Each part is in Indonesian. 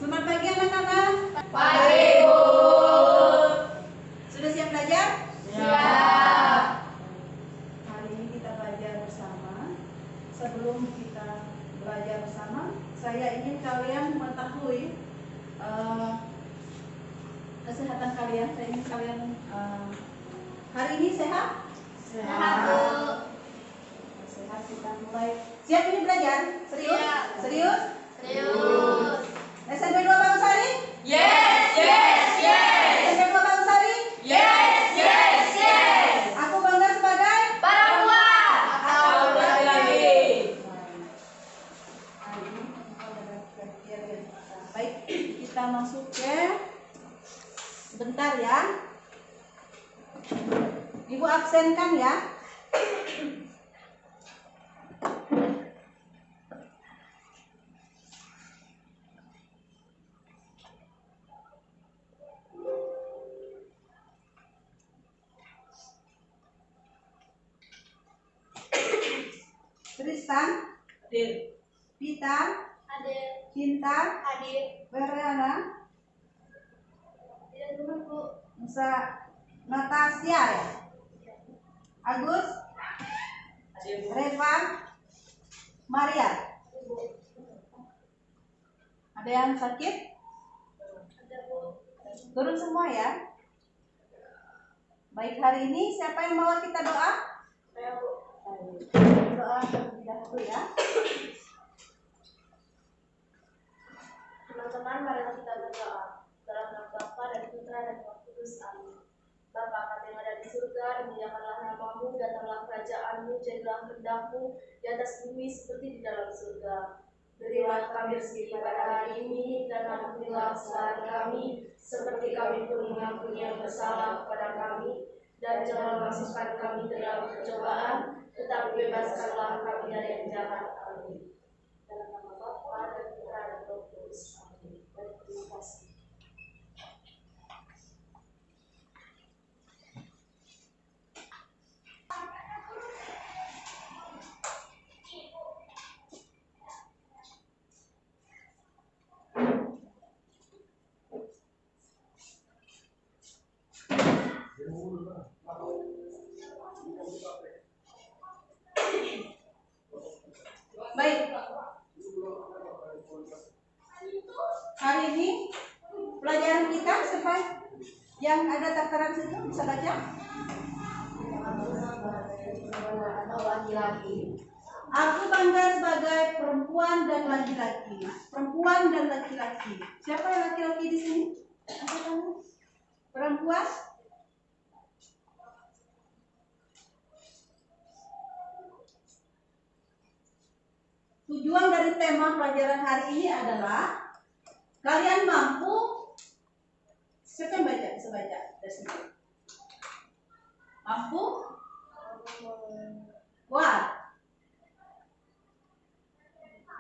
Selamat pagi anak-anak. Pagi, Bu. Sudah siap belajar? Siap. Hari ini kita belajar bersama. Sebelum kita belajar bersama, saya ingin kalian mengetahui kesehatan kalian. Saya ingin kalian hari ini sehat? Sehat, Bu. Sehat, kita mulai. Siap ini belajar? Serius? Siap. Serius? Serius. SMP 2 Bangusari? Yes, yes, yes. SMP 2 Bangusari? Yes, yes, yes. Aku bangga sebagai Perempuan atau laki-laki. Baik, kita masuk ke sebentar ya. Ibu absenkan ya. Tristan, Hadir. Pita, Hadir. Cinta, Hadir. Veriana, Tidak teman, Bu. Musa, Natasya ya. Agus, Hadir, Bu. Reva, Maria. Ada yang sakit? Ada, Bu. Turun semua ya. Baik, hari ini siapa yang bawa kita doa? Saya, Bu. Doa terlebih dahulu ya. Teman-teman, marilah kita berdoa. Dalam nama Bapa dan Putra dan Roh Kudus. Amin. Bapa kami yang ada di surga, dimuliakanlah namamu, datanglah kerajaanmu, jadilah kehendak-mu di atas bumi seperti di dalam surga. Berilah kami rezeki pada hari ini, dan ampunilah kesalahan kami, seperti kami pun mengampuni yang bersalah kepada kami. Dan jangan masukkan kami ke dalam percobaan, tetapi bebaskanlah kami dari yang jahat. Amin. Dalam nama Bapa dan Putra dan Roh Kudus. Amin. Terima kasih. Baik. Hari ini pelajaran kita siapa yang ada daftaran situ bisa baca? Atau laki-laki. Aku bangga sebagai perempuan dan laki-laki. Perempuan dan laki-laki. Siapa yang laki-laki di sini? Angkat tangan. Perempuan? Tujuan dari tema pelajaran hari ini adalah kalian mampu. Siapa yang baca? Bisa baca dari sini. Mampu? Kuat.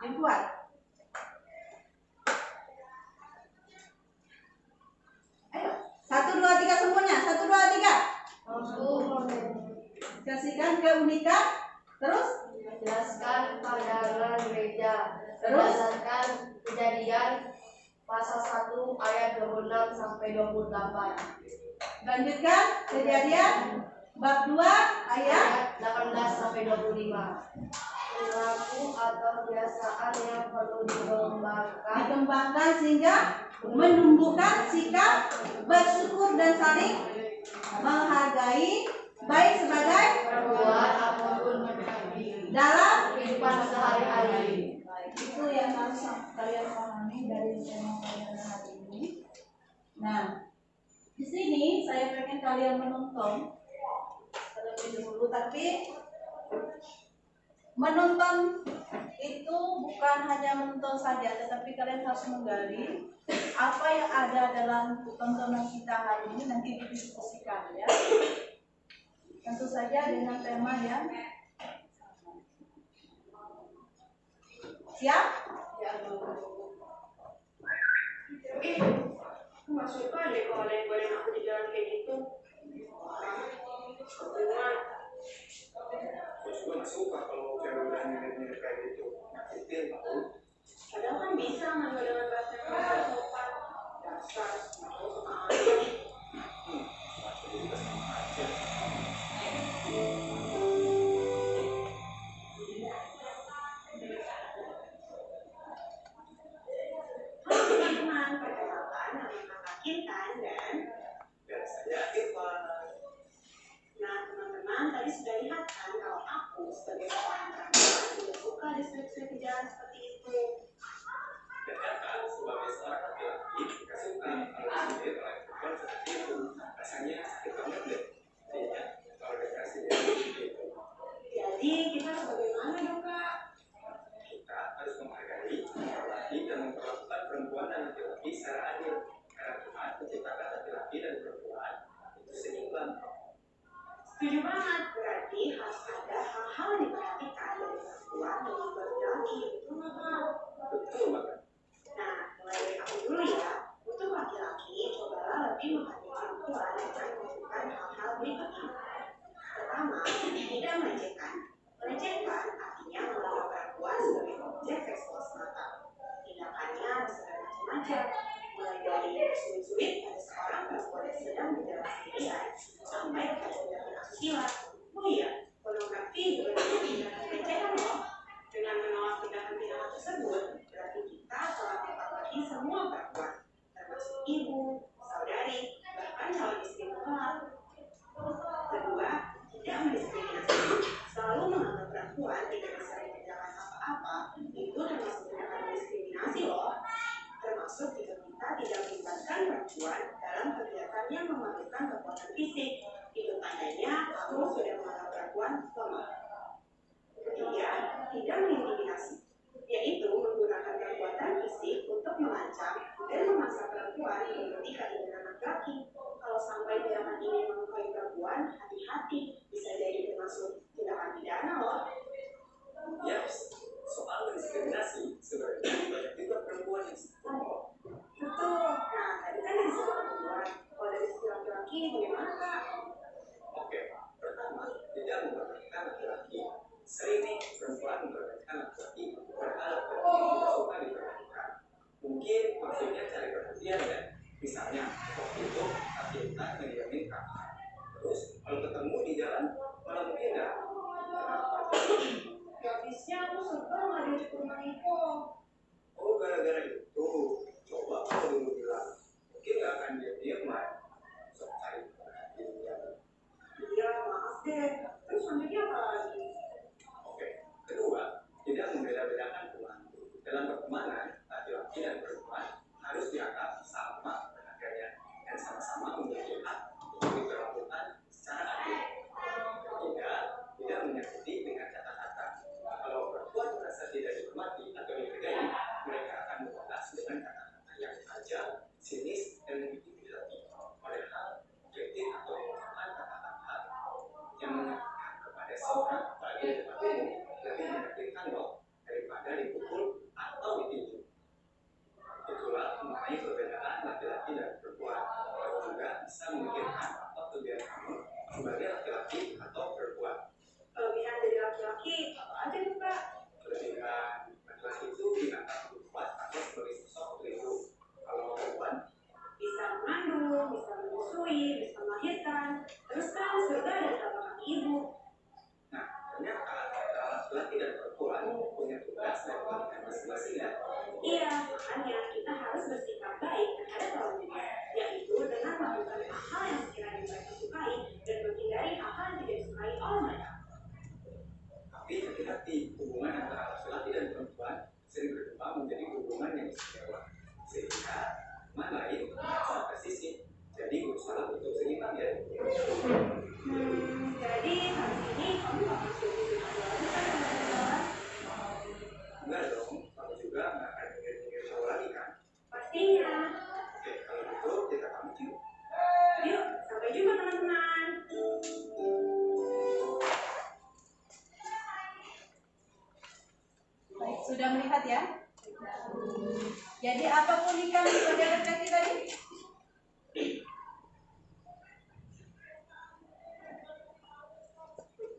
Yang kuat. Ayo, 1, 2, 3 semuanya. 1, 2, 3. Kasihkan keunikan. Terus Jelaskan pandangan gereja Terus? berdasarkan Kejadian pasal 1 ayat 26 sampai 28. lanjutkan Kejadian bab 2 ayat 18 sampai 25. Perilaku atau kebiasaan yang perlu dikembangkan sehingga menumbuhkan sikap bersyukur dan saling menghargai baik sebagai perbuatan ataupun menjadi dalam kehidupan sehari-hari. itu yang harus kalian pahami dari tema pelajaran hari ini. Nah, di sini saya pengen kalian menonton terlebih dahulu, tapi menonton itu bukan hanya menonton saja, tetapi kalian harus menggali apa yang ada dalam tontonan kita hari ini, nanti didiskusikan ya. Tentu saja dengan tema yang siap? Nggak suka deh kalau ada yang godain aku di jalan kayak gitu. Cuman aku juga nggak suka kalau cewek berani mirip kayak gitu. Nyakitin tau. Padahal kan bisa nggak dengan bahasa Setuju banget, berarti harus ada hal-hal yang diperhatikan dari perempuan dan juga laki-laki, betul nggak, Kak? Betul banget. Nah, mulai dari aku dulu ya. Untuk laki-laki, cobalah lebih menghargai perempuan dengan melakukan hal-hal berikut ini. Pertama, tidak melecehkan. Melecehkan artinya menganggap perempuan sebagai objek seksual semata. Tindakannya bisa bermacam-macam, mulai dari bersuit-suit pada seorang perempuan yang sedang berjalan sendirian, sampai pada tindakan asusila. Oh iya, pornografi juga menjadi tindakan pelecehan loh. Dengan menolak tindakan-tindakan tersebut, berarti kita telah mempengaruhi semua perempuan, termasuk ibu, saudari, bahkan calon istri kelak. Kedua, tidak mendiskriminasi. Selalu menganggap perempuan tidak bisa mengerjakan apa-apa, itu termasuk tindakan diskriminasi loh. Termasuk jika kita tidak melibatkan perempuan dalam kegiatan yang memerlukan kekuatan fisik. Itu tandanya kamu sudah menganggap perempuan lemah. Ketiga, tidak mengintimidasi, yaitu menggunakan kekuatan fisik untuk mengancam dan memaksa perempuan mengikuti keinginan laki-laki. Kalau sampai tindakan ini melukai perempuan, hati-hati, bisa jadi termasuk tindakan pidana loh. Yaps, soal diskriminasi sebenarnya banyak juga perempuan yang setuju. Betul. Nah, tadi kan dari sisi perempuan, kalau dari sisi laki-laki bagaimana, Kak? Oke, pertama, tidak memperhatikan laki-laki. Sering nih perempuan memperhatikan laki-laki padahal laki-laki tidak suka diperhatikan. Mungkin maksudnya cari perhatian ya. Misalnya, waktu itu kita ngediamin kakak. Terus kalau ketemu di jalan malah menghindar. Kenapa? Ya, habisnya aku sebel nggak diajak ke rumah Niko. Oh, gara-gara itu. Coba kalau dulu bilang, mungkin nggak akan diam-diam lah. Sok cari perhatian. Iya, maaf deh. Terus selanjutnya apa lagi? Oke, kedua, tidak membeda-bedakan teman. Dalam pertemanan, laki-laki dan perempuan harus dianggap sama harganya dan sama-sama memiliki hak untuk diperlakukan secara adil. Ketiga, tidak menyakiti dengan kata-kata. Kalau perempuan merasa tidak dihormati atau dihargai, mereka akan membalas dengan kata-kata yang tajam, sinis, dan mengintimidasi. Padahal, objektif atau mengucapkan kata-kata yang menyakitkan kepada seorang, apalagi di tempat umum, lebih menyakitkan loh daripada dipukul atau ditinju. Itulah mengenai perbedaan laki-laki dan perempuan. Kamu juga bisa memikirkan apa kelebihan kamu sebagai laki-laki atau perempuan. Kelebihan dari laki-laki apa aja tuh, Kak? Kelebihan laki-laki itu dianggap kuat atau sebagai sosok pelindung. Kalau perempuan, Bisa mengandung, bisa menyusui, bisa melahirkan. Terus kan surga ada di telapak kaki ibu. nah ternyata antara laki-laki dan perempuan punya tugas dan kelebihan masing-masing ya. Iya, makanya kita harus bersikap baik terhadap lawan jenis, yaitu dengan melakukan hal-hal yang sekiranya mereka sukai dan menghindari hal-hal yang tidak disukai oleh mereka. Tapi hati-hati, hubungan antara laki-laki dan perempuan sering berkembang menjadi hubungan yang istimewa. Sehingga teman lain merasa tersisih. Jadi berusaha untuk seimbang ya. Jadi habis ini kamu gak akan suruh ada lagi kan sama teman-teman? Enggak dong, kamu juga nggak akan mikir-mikir cowok lagi kan? Pastinya. Oke, kalau gitu kita pamit yuk. Yuk, sampai jumpa teman-teman. Baik, sudah melihat ya? Jadi apa keunikan pada laki-laki tadi?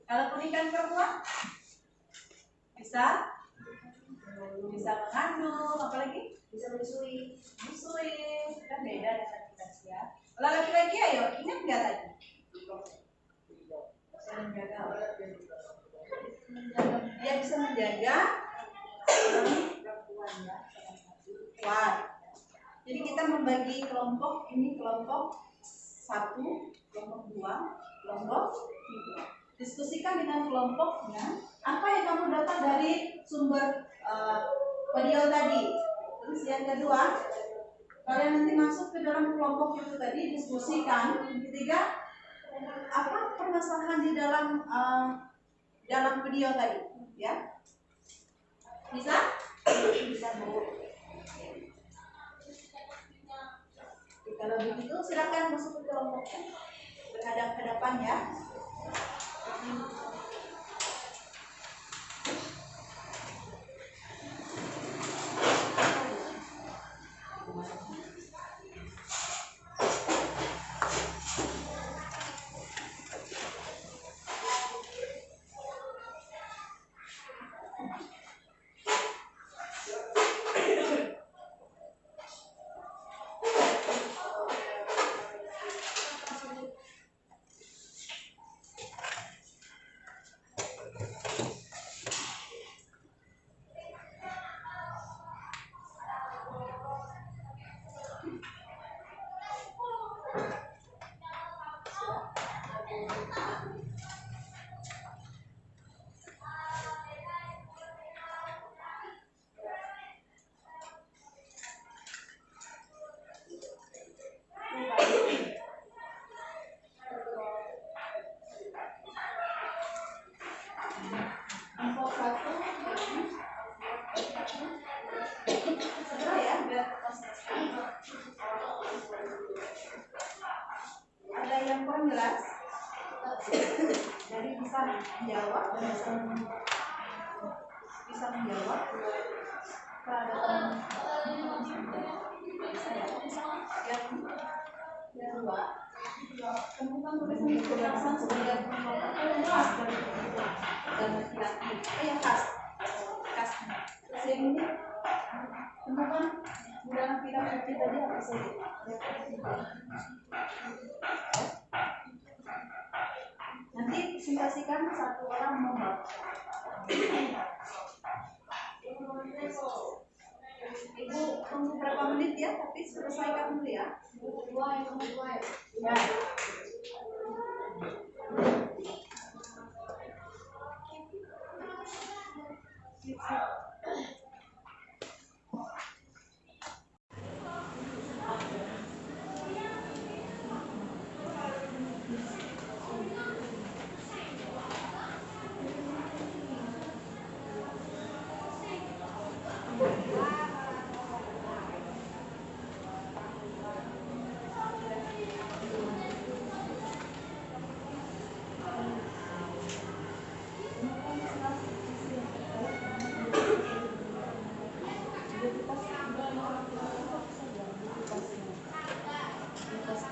Kalau keunikan perempuan? Bisa mengandung, apalagi? Bisa menyusui. Menyusui, kan beda dengan kita ya. Kalau laki-laki ayo, ingat nggak tadi? Bisa menjaga, dia bisa menjaga perempuan ya, salah satu perempuan. Jadi kita membagi kelompok, ini kelompok 1, kelompok 2, kelompok 3. Diskusikan dengan kelompoknya apa yang kamu dapat dari sumber video tadi. Terus yang kedua, kalian nanti masuk ke dalam kelompok itu tadi, diskusikan. Yang ketiga, apa permasalahan di dalam video tadi, ya? Bisa? Bisa, Bu. Kalau begitu silakan masuk ke kelompoknya, berhadapan-hadapan ya. Angkot 1 segera ya biar kita selesai. Ada yang kurang jelas? Jadi bisa menjawab dan bisa menjawab. Kalau ada bisa ya. Yang kedua, temukan tulisan kekerasan sebagai pengungkapan yang khas dari perempuan dan laki-laki. Yang khas. Sehingga ini temukan budaya kita seperti tadi apa saja? Nanti presentasikan satu orang membawa. Ibu tunggu berapa menit ya, tapi selesaikan dulu ya. Yang kedua ya.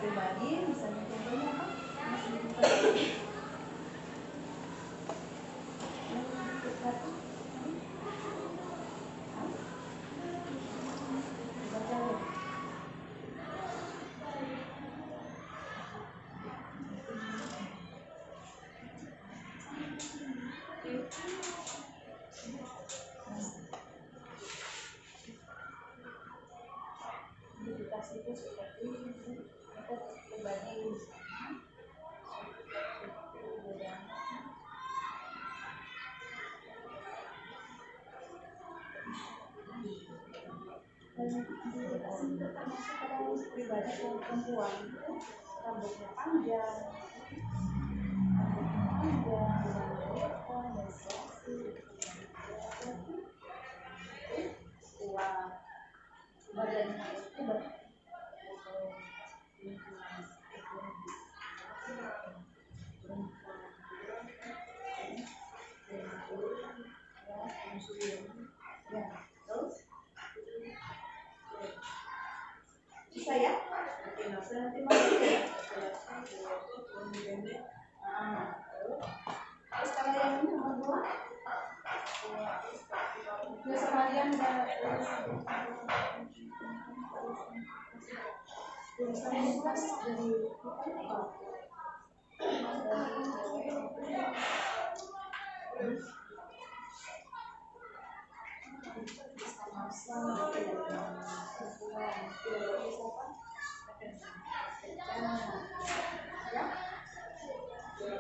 Pribadi, misalnya contohnya identitas itu seperti pribadi. Termasuk pada pribadi perempuan, rambutnya panjang, dan kuat, badannya itu bisa ya? Oke, nanti masuk ya. Terus kalau yang ini nomor 2 terus kalian tulisan lintas dari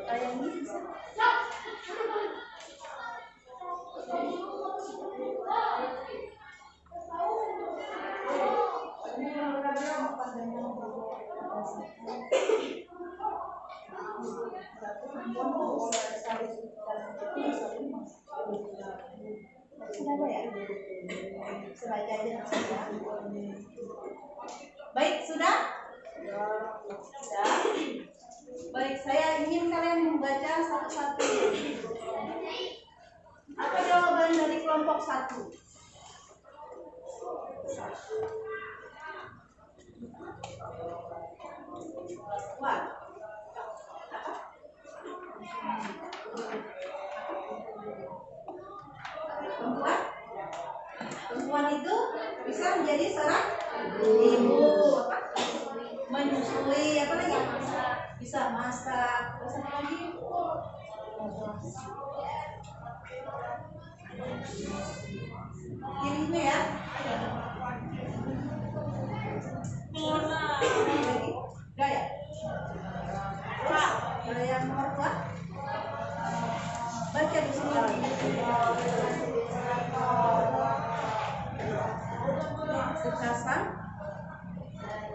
kayak ini bisa. Sudah ya? Sebaca aja sudah. Baik, sudah? Sudah. Baik, saya ingin kalian membaca satu-satu. Apa jawaban dari kelompok 1? Wah. Perempuan itu bisa menjadi seorang ibu, apa? Menyusui, apa lagi? Bisa masak, terus apa lagi? Ini ya. Gaya. Terus yang nomor 2. Baca di sini. Kekerasan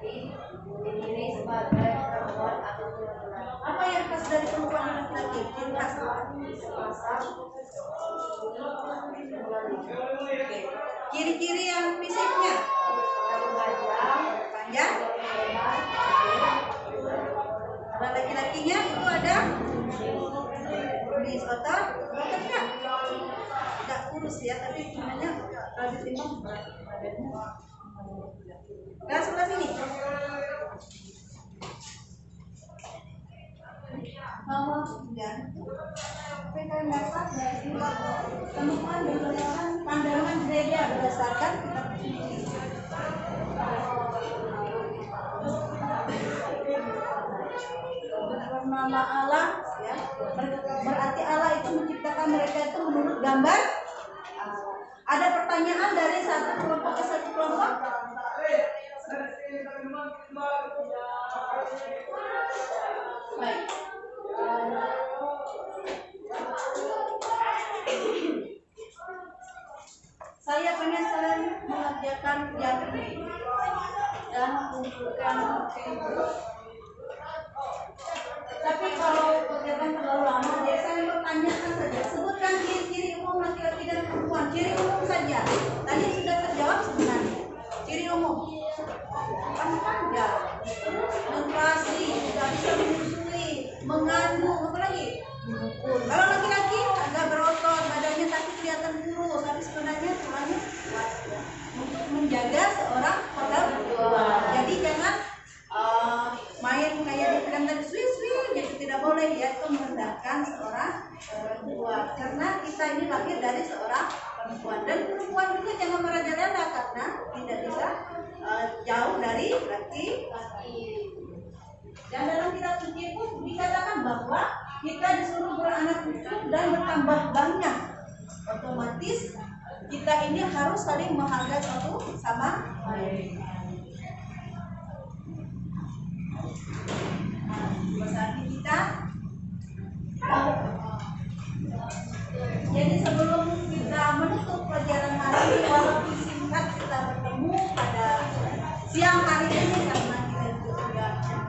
dinilai sebagai perempuan atau laki-laki. apa yang khas dari perempuan dan laki-laki? Ciri khas ciri-ciri yang fisiknya panjang. Kalau laki-lakinya itu ada otot tidak kurus ya, tapi sebenarnya kalau ditimbang badannya. Nah, sebelah sini. Nomor 9. Pekan dasar dari temuan berdasarkan pandangan gereja berdasarkan kitab suci. Bernama Allah ya. Berarti Allah itu menciptakan mereka itu menurut gambar Allah. Ada pertanyaan dari satu kelompok ke satu kelompok? Baik. Saya pengen kalian mengerjakan yang ini dan kumpulkan tapi kalau kegiatan terlalu lama, jadi saya bertanyakan saja. Sebutkan ciri-ciri umum laki-laki dan perempuan. Ciri umum saja. Tadi sudah terjawab sebenarnya. Ciri umum. Panjang, menstruasi, tidak bisa menyusui, mengandung, apa lagi? Kalau laki-laki agak berotot, badannya tapi kelihatan kurus, tapi sebenarnya tulangnya kuat untuk menjaga seorang perempuan. Jadi jangan main kayak di film tadi swi-swi, jadi tidak boleh ya, itu merendahkan seorang perempuan. Karena kita ini lahir dari seorang perempuan, dan perempuan juga jangan merajalela karena tidak bisa jauh dari laki-laki. Dan dalam kitab suci pun dikatakan bahwa kita disuruh beranak cucu dan bertambah banyak. Otomatis kita ini harus saling menghargai satu sama lain. Berarti kita jadi sebelum kita menutup pelajaran hari ini, walaupun singkat, kita bertemu pada siang hari ini karena kita juga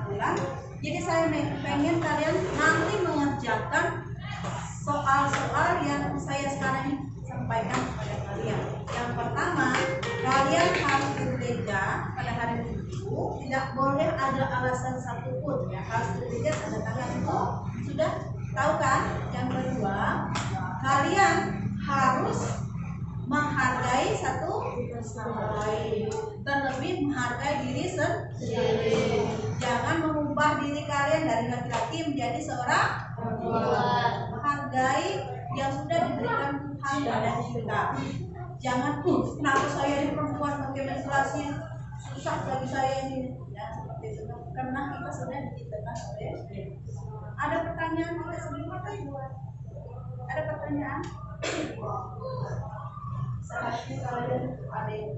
pulang. Jadi saya pengen kalian nanti mengerjakan soal-soal yang saya sekarang ini sampaikan kepada kalian. Yang pertama, kalian harus bekerja pada hari Minggu, tidak boleh ada alasan satupun ya, harus bekerja tanda tangan. Itu sudah tahu kan? Yang kedua, kalian harus menghargai satu sama lain, terlebih menghargai diri sendiri. Jangan mengubah diri kalian dari laki-laki menjadi seorang perempuan. Menghargai yang sudah diberikan Tuhan pada kita. Jangan kenapa saya ini perempuan pakai menstruasi susah bagi saya ini, ya seperti itu. Karena kita sudah diciptakan oleh Tuhan. Ada pertanyaan oleh sebelum tadi? Ada pertanyaan? Seharusnya kalian ada yang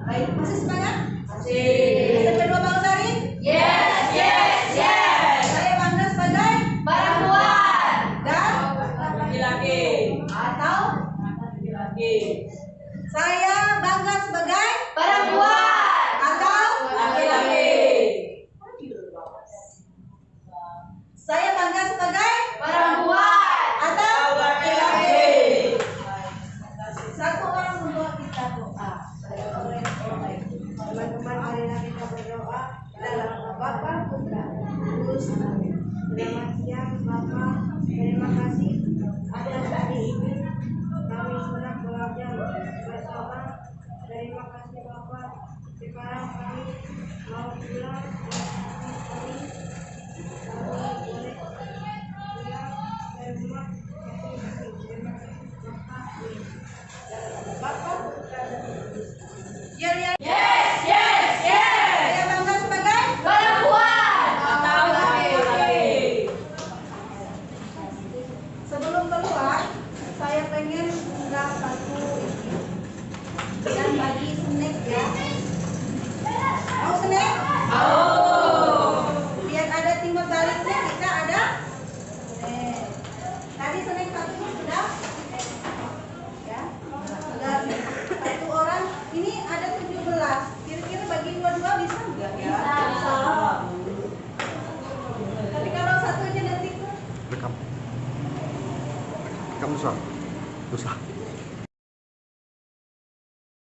baik, masih semangat? Masih. SMP 2 Bangusari? Yes, yes, yes. Saya bangga sebagai Perempuan dan Laki-laki. atau Laki-laki. saya bangga sebagai perempuan atau Laki-laki. saya bangga sebagai perempuan atau Laki-laki. satu orang membawa kita doa. Teman-teman, mari kita berdoa dalam nama Bapa, Putra, Sekian Bapak, terima kasih atas hari ini kami sudah belajar bersama. Terima kasih Bapak. Sekarang kami mau pulang. Kami boleh pulang ke rumah masing-masing. Terima kasih. Bapak ya Yes, yes, yes. saya bangga sebagai Perempuan. Atau laki-laki. sebelum keluar saya pengen unggah satu ini dan bagi snack ya. Mau snack? Biar ada timbal baliknya kita ada snack. Tadi snack satu sudah ya. Sudah satu orang ini ada 17. Kira-kira bagi dua-dua bisa enggak ya? Bisa. Tapi kalau satu aja nanti Rekam. Rekam susah. Susah.